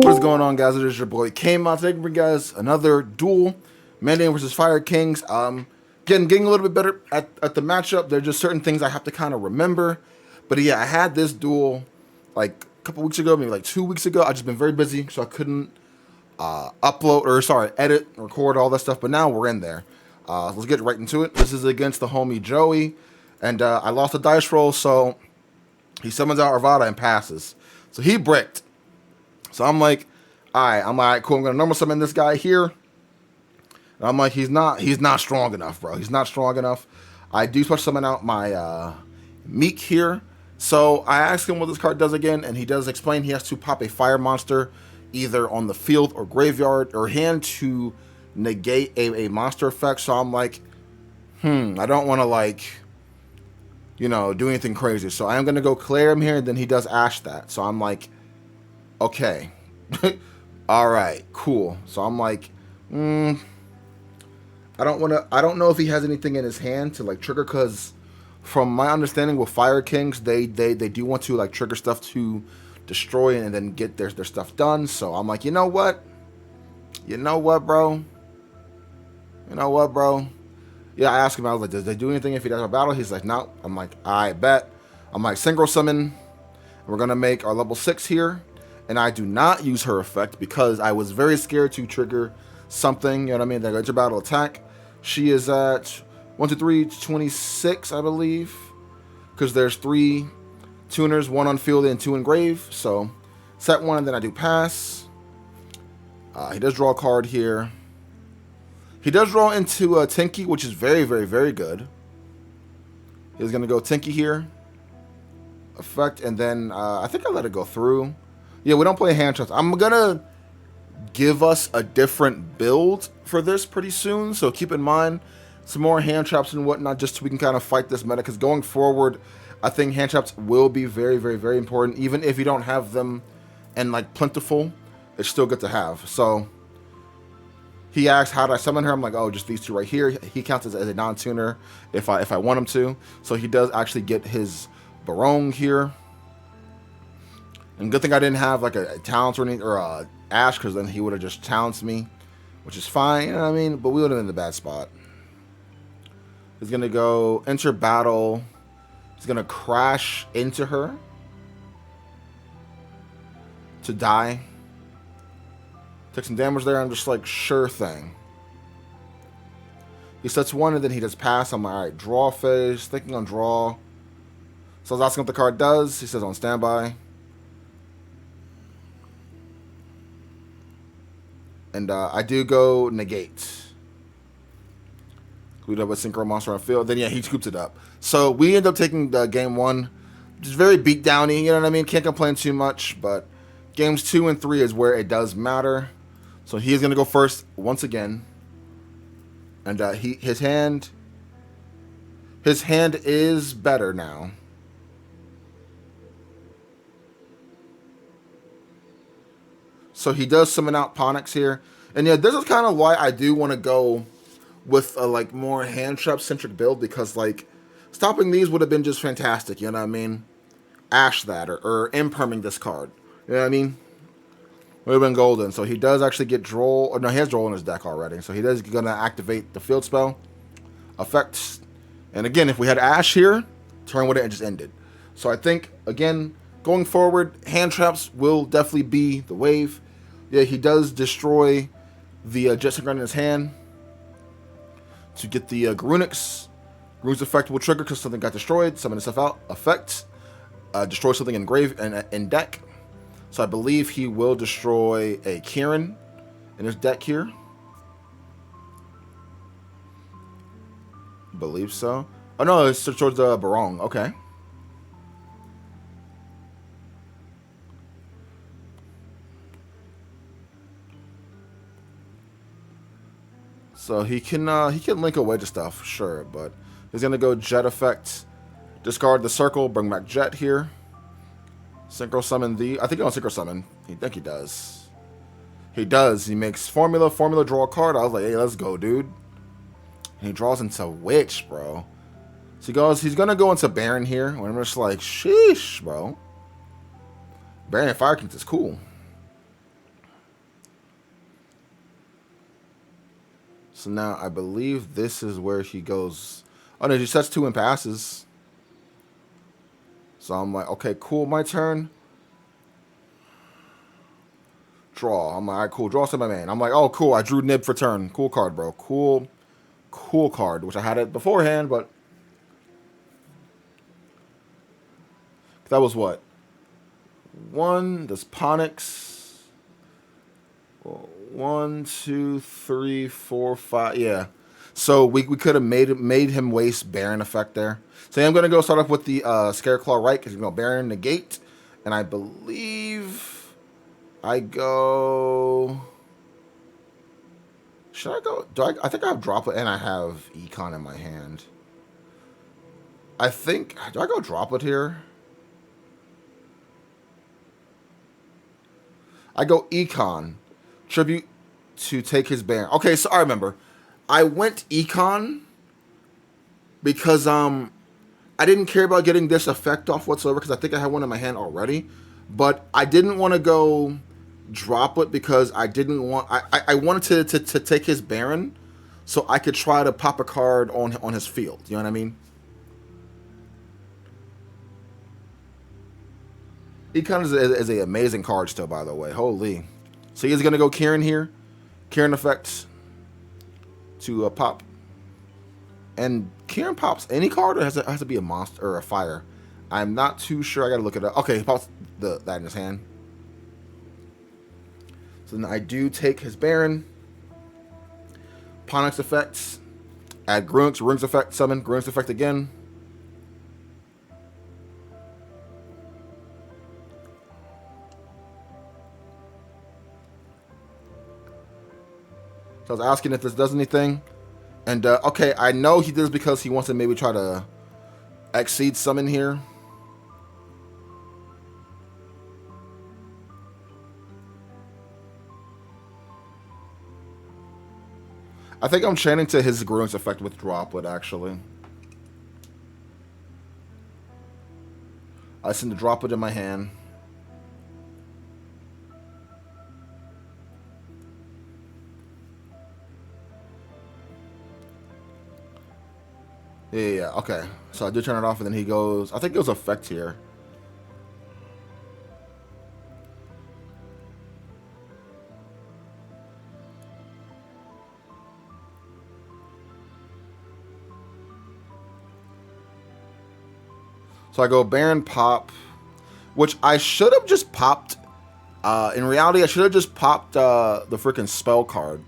What is going on, guys? It is your boy Kamon. Today, bring you guys another duel, Mannadium versus Fire Kings. Getting a little bit better at the matchup. There are just certain things I have to kind of remember. But yeah, I had this duel like a couple weeks ago, maybe like 2 weeks ago. I just been very busy, so I couldn't edit, record all that stuff. But now we're in there. Let's get right into it. This is against the homie Joey, and I lost a dice roll, so he summons out Arvada and passes. So he bricked. So I'm like, all right, cool. I'm gonna normal summon this guy here. And I'm like, he's not strong enough, bro. He's not strong enough. I do special summon out my Meek here. So I asked him what this card does again, and he does explain he has to pop a fire monster either on the field or graveyard or hand to negate a monster effect. So I'm like, I don't want to do anything crazy. So I am gonna go clear him here, and then he does ash that. So I'm like, okay. All right, cool. So I'm like, I don't know if he has anything in his hand to like trigger, because from my understanding with Fire Kings, they do want to like trigger stuff to destroy and then get their stuff done. So I'm like, you know what, bro? Yeah, I asked him, I was like, does they do anything if he does a battle? He's like, no. I'm like, I bet. I'm like, synchro summon. We're gonna make our level 6 here. And I do not use her effect because I was very scared to trigger something, you know what I mean, that inter battle attack. She is at 1, 2, 3, 26, I believe. Because there's 3 tuners, 1 on field and 2 in grave. So set 1 and then I do pass. He does draw a card here. He does draw into Tinky, which is very, very, very good. He's going to go Tinky here. Effect, and then I think I let it go through. Yeah, we don't play hand traps. I'm going to give us a different build for this pretty soon. So keep in mind some more hand traps and whatnot, just so we can kind of fight this meta. Because going forward, I think hand traps will be very, very, very important. Even if you don't have them and like plentiful, it's still good to have. So he asked, how do I summon her? I'm like, oh, just these 2 right here. He counts as a non-tuner if I want him to. So he does actually get his Barong here. And good thing I didn't have like a talent or anything, or a Ash, because then he would have just challenged me, which is fine, you know what I mean? But we would have been in a bad spot. He's going to go enter battle. He's going to crash into her to die. Take some damage there. I'm just like, sure thing. He sets 1 and then he does pass. I'm like, all right, draw phase. Thinking on draw. So I was asking what the card does. He says on standby. And I do go negate. We have a synchro monster on field. Then yeah, he scoops it up. So we end up taking game 1. Just very beat downy, you know what I mean? Can't complain too much, but games 2 and 3 is where it does matter. So he's gonna go first once again. And his hand is better now. So he does summon out Ponix here. And yeah, this is kind of why I do want to go with a like more hand trap centric build, because like stopping these would have been just fantastic, you know what I mean? Ash that or imperming this card. You know what I mean? Would have been golden. So he does actually get Droll. Or no, he has Droll in his deck already. So he does gonna activate the field spell. Effects. And again, if we had Ash here, turn would have just ended. So I think again, going forward, hand traps will definitely be the wave. Yeah, he does destroy the Jet Synchron in his hand to get the Garunix. Garunix effect will trigger because something got destroyed. Summon stuff out. Effect. Destroy something in grave and in deck. So I believe he will destroy a Kieran in his deck here. Believe so. Oh no, it's towards the Barong. Okay. So he can link away to stuff, sure, but he's gonna go Jet effect, discard the circle, bring back Jet here, synchro summon I think he don't synchro summon. I think he does. He does. He makes formula, draw a card. I was like, hey, let's go, dude. And he draws into Witch, bro. So he's gonna go into Baron here. And I'm just like, sheesh, bro. Baron and Fire Kings is cool. So now I believe this is where he goes. Oh no, he sets 2 and passes. So I'm like, okay, cool, my turn. Draw. I'm like, all right, cool. Draw to my man. I'm like, oh, cool. I drew Nib for turn. Cool card, bro. Cool card. Which I had it beforehand, but that was what? 1. This Ponix. 1, 2, 3, 4, 5. Yeah. So we could have made him waste Baron effect there. So I'm gonna go start off with the Scareclaw right because you know Baron negate, and I believe I go. Should I go? I think I have Droplet and I have Econ in my hand. I think. Do I go Droplet here? I go Econ. Tribute to take his Baron. Okay, so I remember. I went Econ because I didn't care about getting this effect off whatsoever because I think I had one in my hand already. But I didn't want to go Droplet because I didn't want. I wanted to take his Baron so I could try to pop a card on his field. You know what I mean? Econ is an amazing card still, by the way. Holy. So he's going to go Kieran here. Kieran effects to pop. And Kieran pops any card or has to be a monster or a fire? I'm not too sure. I got to look it up. Okay, he pops that in his hand. So then I do take his Baron. Ponix effects. Add Grunx. Rings effect. Summon. Grunx effect again. So I was asking if this does anything. And, okay, I know he did this because he wants to maybe try to exceed summon here. I think I'm chaining to his Grunx effect with Droplet, actually. I send the Droplet in my hand. Yeah, okay. So I do turn it off, and then he goes... I think it goes effect here. So I go Baron pop, which I should have just popped. In reality, I should have just popped the freaking spell card.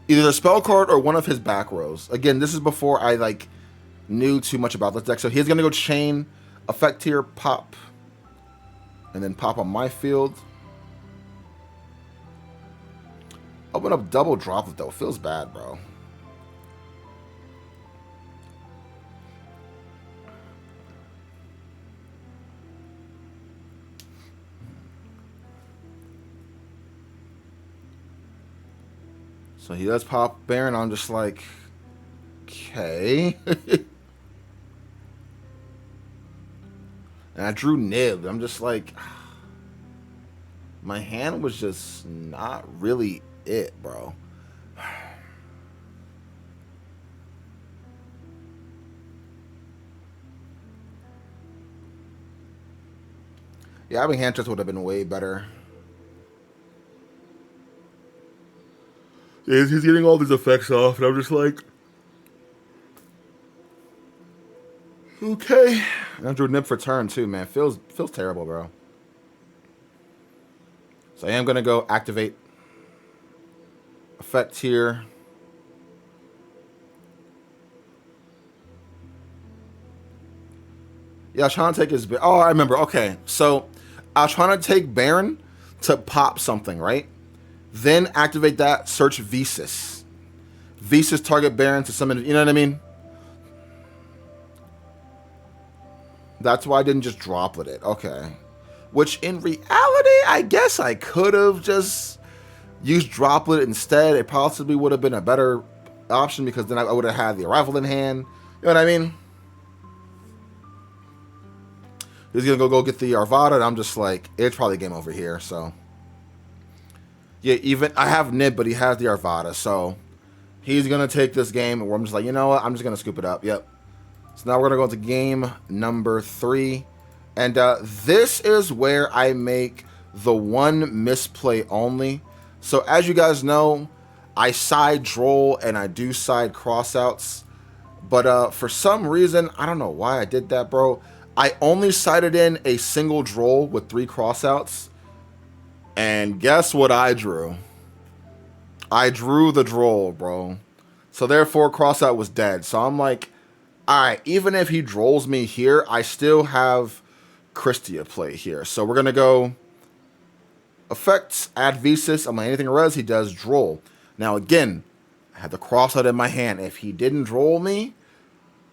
Either the spell card or one of his back rows. Again, this is before I, like... knew too much about this deck. So he's going to go chain, effect here, pop, and then pop on my field. Open up double Droplet, though. Feels bad, bro. So he does pop Baron. I'm just like, okay. And I drew Nib. I'm just like, my hand was just not really it, bro. Yeah, having hand checks would have been way better. Yeah, he's getting all these effects off, and I'm just like, okay. And I drew Nib for turn too, man. Feels terrible, bro. So I am gonna go activate effect here. Yeah, I was trying to take his... Oh, I remember. Okay, so I was trying to take Baron to pop something, right? Then activate that, search Visas. Visas target Baron to summon... You know what I mean? That's why I didn't just Droplet it. Okay. Which, in reality, I guess I could have just used Droplet instead. It possibly would have been a better option because then I would have had the Arrival in hand. You know what I mean? He's going to go get the Arvada, and I'm just like, it's probably game over here, so. Yeah, even, I have Nib, but he has the Arvada, so He's going to take this game, and I'm just like, you know what? I'm just going to scoop it up. Yep. So now we're going to go into game number 3. And this is where I make the one misplay only. So as you guys know, I side droll and I do side crossouts. But for some reason, I don't know why I did that, bro. I only sided in a single droll with 3 crossouts. And guess what I drew? I drew the droll, bro. So therefore, crossout was dead. So I'm like, alright, even if he drolls me here, I still have Christia play here. So we're going to go effects, add Visas. I'm like, anything res, he does droll. Now again, I had the crossout in my hand. If he didn't droll me,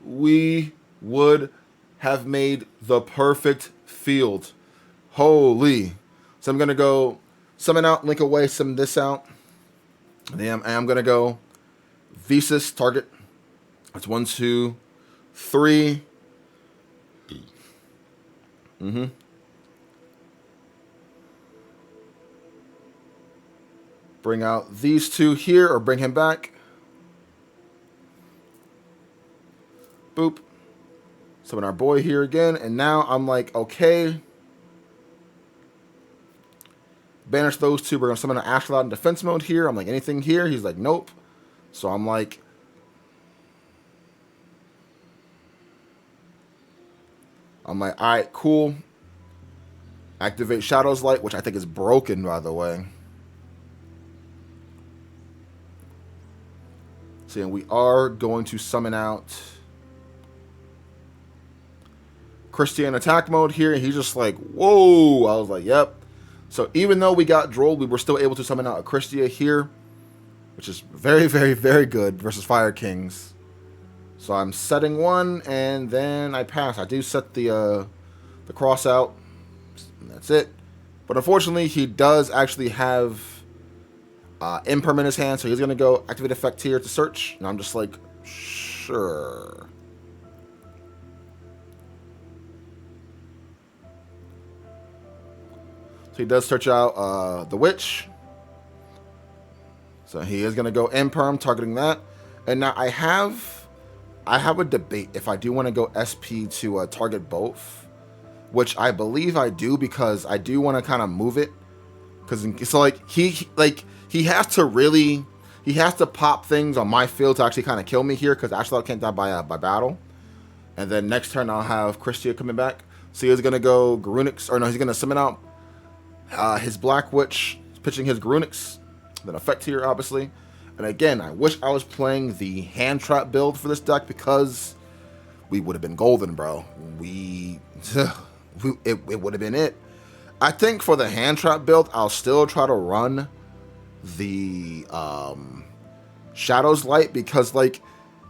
we would have made the perfect field. Holy. So I'm going to go summon out, link away, summon this out. And I'm going to go Visas, target. That's 1, 2, 3. Bring out these 2 here, or bring him back. Boop. Summon our boy here again. And now I'm like, okay. Banish those 2. We're going to summon an Ashlot in defense mode here. I'm like, anything here? He's like, nope. So I'm like, all right, cool. Activate Shadow's Light, which I think is broken, by the way. So we are going to summon out Christian attack mode here. And he's just like, whoa. I was like, yep. So even though we got drolled, we were still able to summon out a Christia here, which is very, very, very good versus Fire Kings. So I'm setting 1, and then I pass. I do set the cross out. And that's it. But unfortunately, he does actually have Imperm in his hand, so he's going to go activate effect here to search. And I'm just like, sure. So he does search out the Witch. So he is going to go Imperm, targeting that. And now I have a debate if I do want to go SP to target both, which I believe I do, because I do want to kind of move it. Because so he has to pop things on my field to actually kind of kill me here, because Ashlot can't die by battle. And then next turn I'll have Christia coming back. So he's gonna go Garunix, or no, he's gonna summon out his Black Witch, pitching his Garunix. Then effect here, obviously. And again, I wish I was playing the hand trap build for this deck, because we would have been golden, bro. It would have been it. I think for the hand trap build, I'll still try to run the Shadow's Light, because like,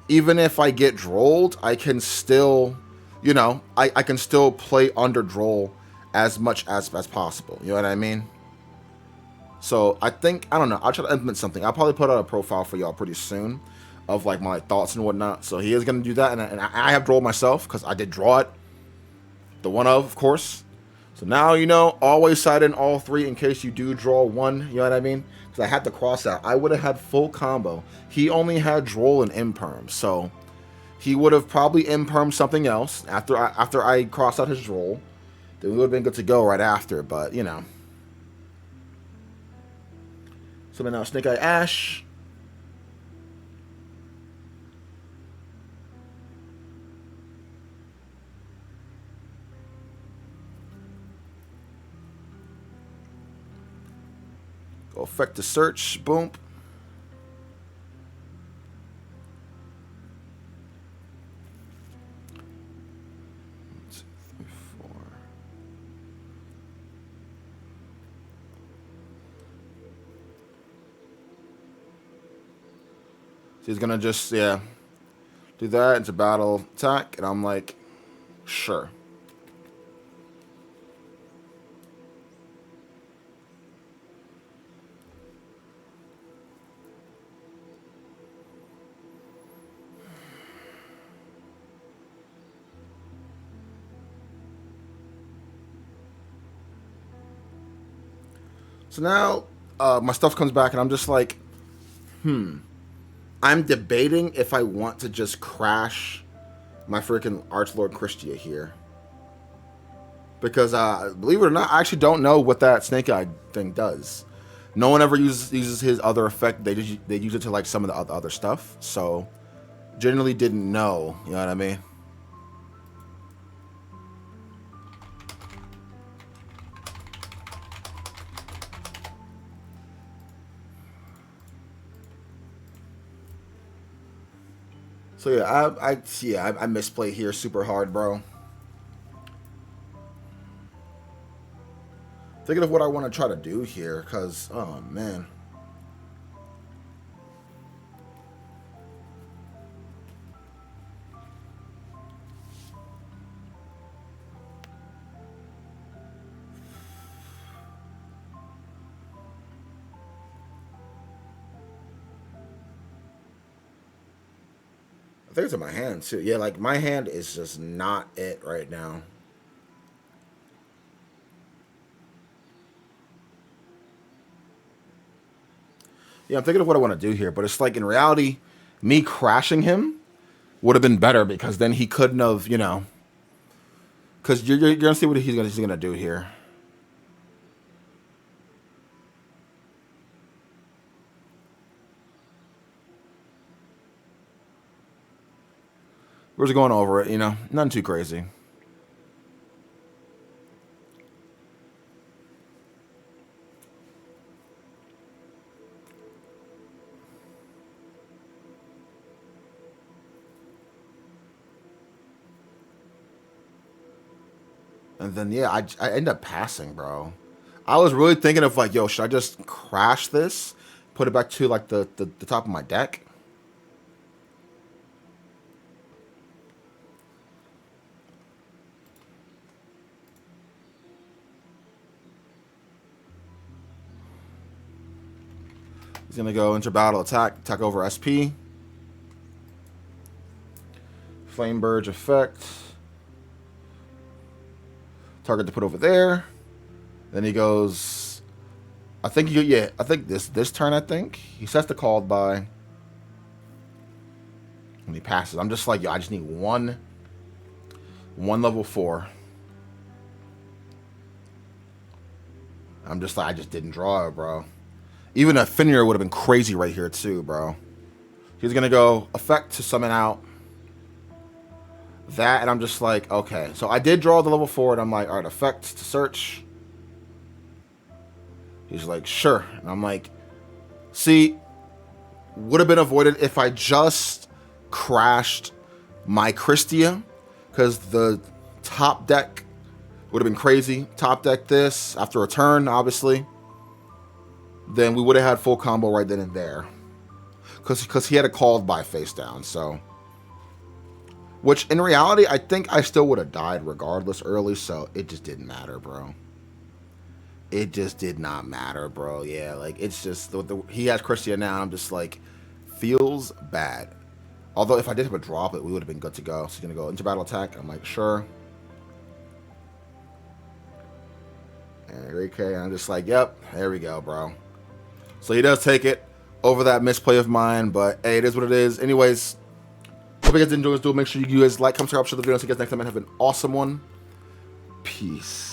even if I get drolled, I can still, you know, I can still play under droll as much as possible. You know what I mean? So I think, I don't know, I'll try to implement something. I'll probably put out a profile for y'all pretty soon of like my thoughts and whatnot. So he is going to do that. And I have drolled myself, because I did draw it. The one of course. So now, you know, always side in all 3 in case you do draw 1. You know what I mean? Because I had the cross out. I would have had full combo. He only had droll and imperm. So he would have probably impermed something else after I crossed out his droll. Then we would have been good to go right after. But, you know. So now Snake Eye Ash. Go effect to search. Boom. 1, 2, 3, 4. So he's gonna just, yeah, do that into battle attack, and I'm like, sure. So now my stuff comes back, and I'm just like, I'm debating if I want to just crash my freaking Archlord Christia here. Because, believe it or not, I actually don't know what that Snake Eye thing does. No one ever uses his other effect. They use it to, like, some of the other stuff. So, generally didn't know. You know what I mean? So yeah, I misplay here super hard, bro. Thinking of what I want to try to do here, cause oh man. I think it's in my hand too. Yeah, like my hand is just not it right now. Yeah, I'm thinking of what I want to do here, but it's like in reality, me crashing him would have been better because then he couldn't have, you know, because you're gonna see what he's gonna do here. We're just going over it, you know, nothing too crazy. And then yeah, I end up passing, bro. I was really thinking of like, yo, should I just crash this, put it back to like the top of my deck? He's gonna go into battle attack over SP. Flame Burge effect. Target to put over there. Then he goes. I think I think this turn. I think he sets the called by. And he passes. I'm just like, yo, I just need one level 4. I'm just like, I just didn't draw it, bro. Even a Fenrir would have been crazy right here too, bro. He's gonna go effect to summon out that, and I'm just like, okay. So I did draw the level 4, and I'm like, all right, effect to search. He's like, sure. And I'm like, see, would have been avoided if I just crashed my Christia, because the top deck would have been crazy. Top deck this after a turn, obviously. Then we would have had full combo right then and there. Because he had a called by face down, so. Which, in reality, I think I still would have died regardless early, so it just didn't matter, bro. It just did not matter, bro. Yeah, like, it's just, he has Christia now, and I'm just like, feels bad. Although, if I did have a drop it, we would have been good to go. So he's going to go into battle attack. I'm like, sure. And okay, I'm just like, yep, there we go, bro. So he does take it over that misplay of mine, but hey, it is what it is. Anyways, hope you guys enjoyed this duel. Make sure you guys like, comment, subscribe, share the video. See you guys next time and have an awesome one. Peace.